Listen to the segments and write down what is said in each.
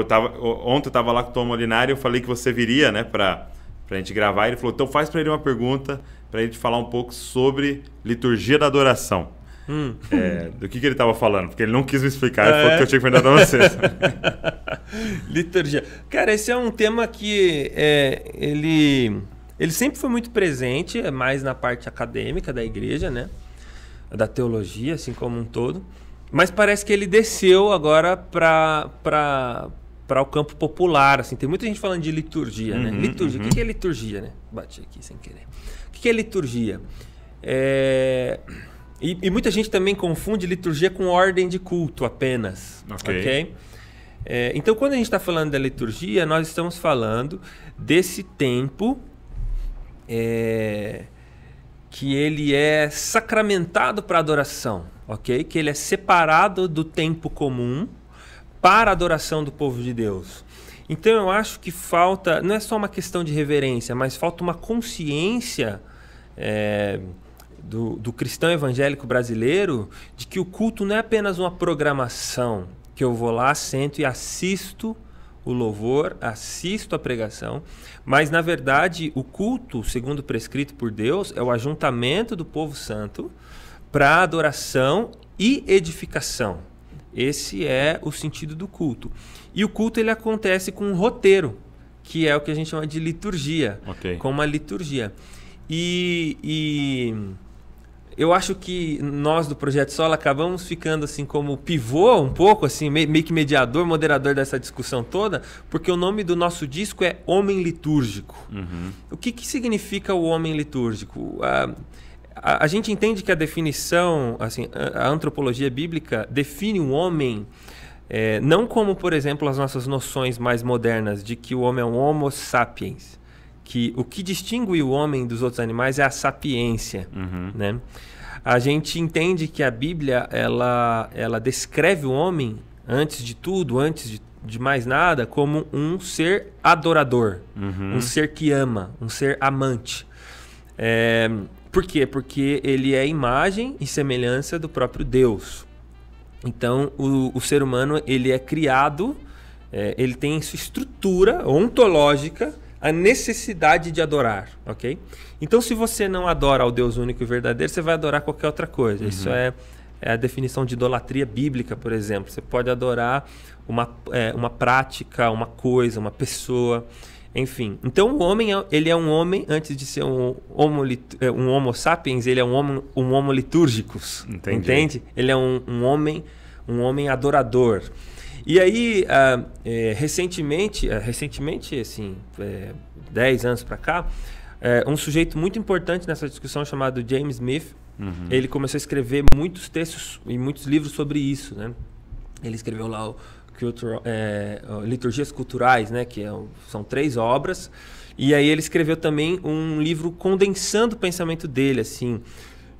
Então, ontem eu estava lá com o Tom Molinari, eu falei que você viria, né, para a gente gravar. Ele falou, então faz para ele uma pergunta, para ele falar um pouco sobre liturgia da adoração. Do que ele estava falando, porque ele não quis me explicar, ele falou que eu tinha que perguntar para vocês. Liturgia. Cara, esse é um tema que ele sempre foi muito presente, mais na parte acadêmica da igreja, né? Da teologia, assim como um todo. Mas parece que ele desceu agora para o campo popular. Assim. Tem muita gente falando de liturgia, né? Liturgia. O que é liturgia, né? Bati aqui sem querer. O que é liturgia? E muita gente também confunde liturgia com ordem de culto apenas. Ok? Então, quando a gente está falando da liturgia, nós estamos falando desse tempo que ele é sacramentado para adoração, ok? Que ele é separado do tempo comum para a adoração do povo de Deus. Então eu acho que falta, não é só uma questão de reverência, mas falta uma consciência do cristão evangélico brasileiro de que o culto não é apenas uma programação, que eu vou lá, sento e assisto o louvor, assisto a pregação, mas na verdade o culto, segundo prescrito por Deus, é o ajuntamento do povo santo para adoração e edificação. Esse é o sentido do culto. E o culto ele acontece com um roteiro, que é o que a gente chama de liturgia, com uma liturgia. E eu acho que nós do Projeto Sola acabamos ficando assim como pivô um pouco, assim, meio que mediador, moderador dessa discussão toda, porque o nome do nosso disco é Homem Litúrgico. O que significa o homem litúrgico? A gente entende que a definição, assim, a antropologia bíblica define o homem não como, por exemplo, as nossas noções mais modernas de que o homem é um homo sapiens, que o que distingue o homem dos outros animais é a sapiência, né? A gente entende que a Bíblia ela descreve o homem, antes de tudo, antes de mais nada, como um ser adorador, um ser que ama, um ser amante. Por quê? Porque ele é imagem e semelhança do próprio Deus. Então, o ser humano ele é criado, ele tem em sua estrutura ontológica a necessidade de adorar, ok? Então, se você não adora ao Deus único e verdadeiro, você vai adorar qualquer outra coisa. Isso é a definição de idolatria bíblica, por exemplo. Você pode adorar uma prática, uma coisa, uma pessoa, enfim. Então, o homem ele é um homem, antes de ser um homo sapiens, ele é um homo litúrgicus, entende? Ele é um homem adorador. E aí, recentemente, assim, 10 anos para cá, um sujeito muito importante nessa discussão chamado James Smith, ele começou a escrever muitos textos e muitos livros sobre isso, né? Ele escreveu lá Liturgias Culturais, né? Que são 3 obras. E aí ele escreveu também um livro condensando o pensamento dele, assim.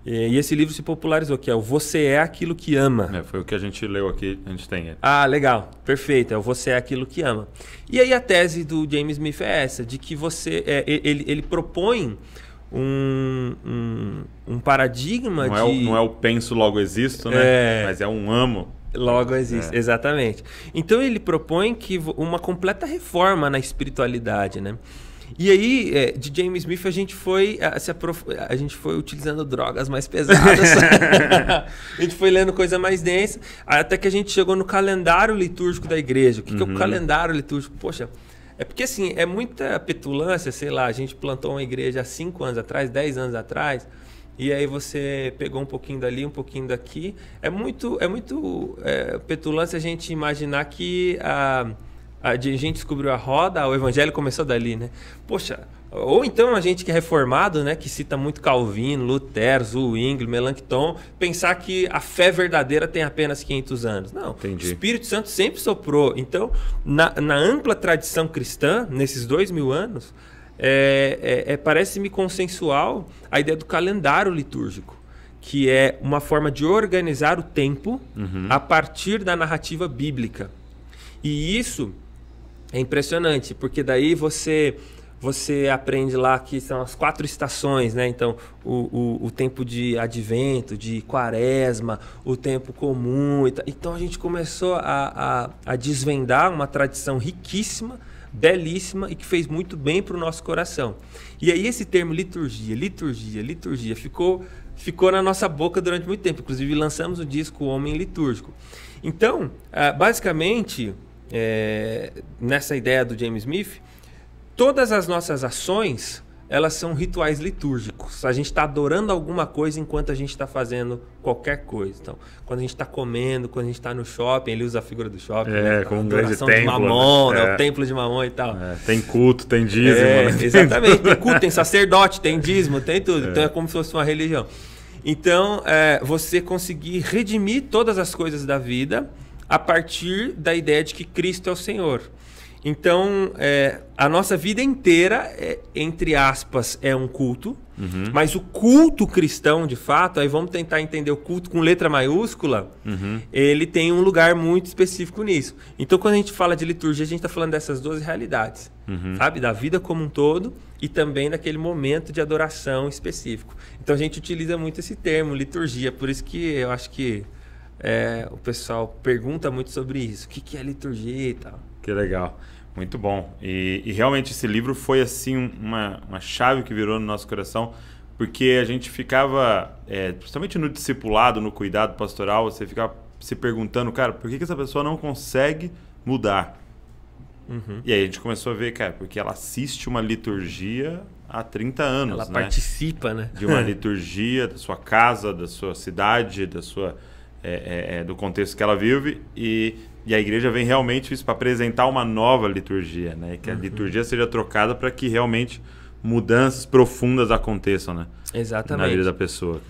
E esse livro se popularizou, que é o Você é Aquilo que Ama. Foi o que a gente leu aqui, a gente tem ele. Ah, legal, perfeito, é o Você é Aquilo que Ama. E aí a tese do James Smith é essa, de que ele propõe um paradigma não é o penso, logo existo, né? Mas é um amo. Logo existe, exatamente. Então ele propõe que uma completa reforma na espiritualidade, né? E aí, de James Smith, a gente foi utilizando drogas mais pesadas. A gente foi lendo coisa mais densa, até que a gente chegou no calendário litúrgico da igreja. O que é o calendário litúrgico? Poxa, é porque assim, é muita petulância, sei lá, a gente plantou uma igreja há 5 anos atrás, 10 anos atrás, e aí você pegou um pouquinho dali, um pouquinho daqui. É muito petulância a gente imaginar que a gente descobriu a roda, o evangelho começou dali, né? Poxa, ou então a gente que é reformado, né, que cita muito Calvino, Lutero, Zwingli, Melanchthon, pensar que a fé verdadeira tem apenas 500 anos. Não, entendi. O Espírito Santo sempre soprou. Então, na ampla tradição cristã, nesses 2000 anos, parece-me consensual a ideia do calendário litúrgico, que é uma forma de organizar o tempo a partir da narrativa bíblica. E isso é impressionante, porque daí você você aprende lá que são as 4 estações, né? Então, o tempo de advento, de quaresma, o tempo comum. Então, a gente começou a desvendar uma tradição riquíssima, belíssima e que fez muito bem para o nosso coração. E aí esse termo liturgia ficou na nossa boca durante muito tempo. Inclusive, lançamos o disco Homem Litúrgico. Então, basicamente, nessa ideia do James Smith, todas as nossas ações, elas são rituais litúrgicos. A gente está adorando alguma coisa enquanto a gente está fazendo qualquer coisa. Então, quando a gente está comendo, quando a gente está no shopping, ele usa a figura do shopping. Né? Como um grande templo. De Mamon, né? O templo de Mamon e tal. Tem culto, tem dízimo. Né? Exatamente, tem culto, tem sacerdote, tem dízimo, tem tudo. Então é como se fosse uma religião. Então, você conseguir redimir todas as coisas da vida a partir da ideia de que Cristo é o Senhor. Então, a nossa vida inteira, entre aspas, é um culto, mas o culto cristão, de fato, aí vamos tentar entender o culto com letra maiúscula, ele tem um lugar muito específico nisso. Então, quando a gente fala de liturgia, a gente está falando dessas 12 realidades, sabe? Da vida como um todo e também daquele momento de adoração específico. Então, a gente utiliza muito esse termo, liturgia, por isso que eu acho que o pessoal pergunta muito sobre isso. O que é liturgia e tal. Que legal, muito bom. E realmente esse livro foi assim uma chave que virou no nosso coração, porque a gente ficava, principalmente no discipulado, no cuidado pastoral, você ficava se perguntando, cara, por que essa pessoa não consegue mudar? E aí a gente começou a ver, cara, porque ela assiste uma liturgia há 30 anos. Ela participa, né? De uma liturgia da sua casa, da sua cidade, da sua, do contexto que ela vive, e a igreja vem realmente isso para apresentar uma nova liturgia, né? Que a liturgia seja trocada para que realmente mudanças profundas aconteçam, né? Exatamente. Na vida da pessoa, cara.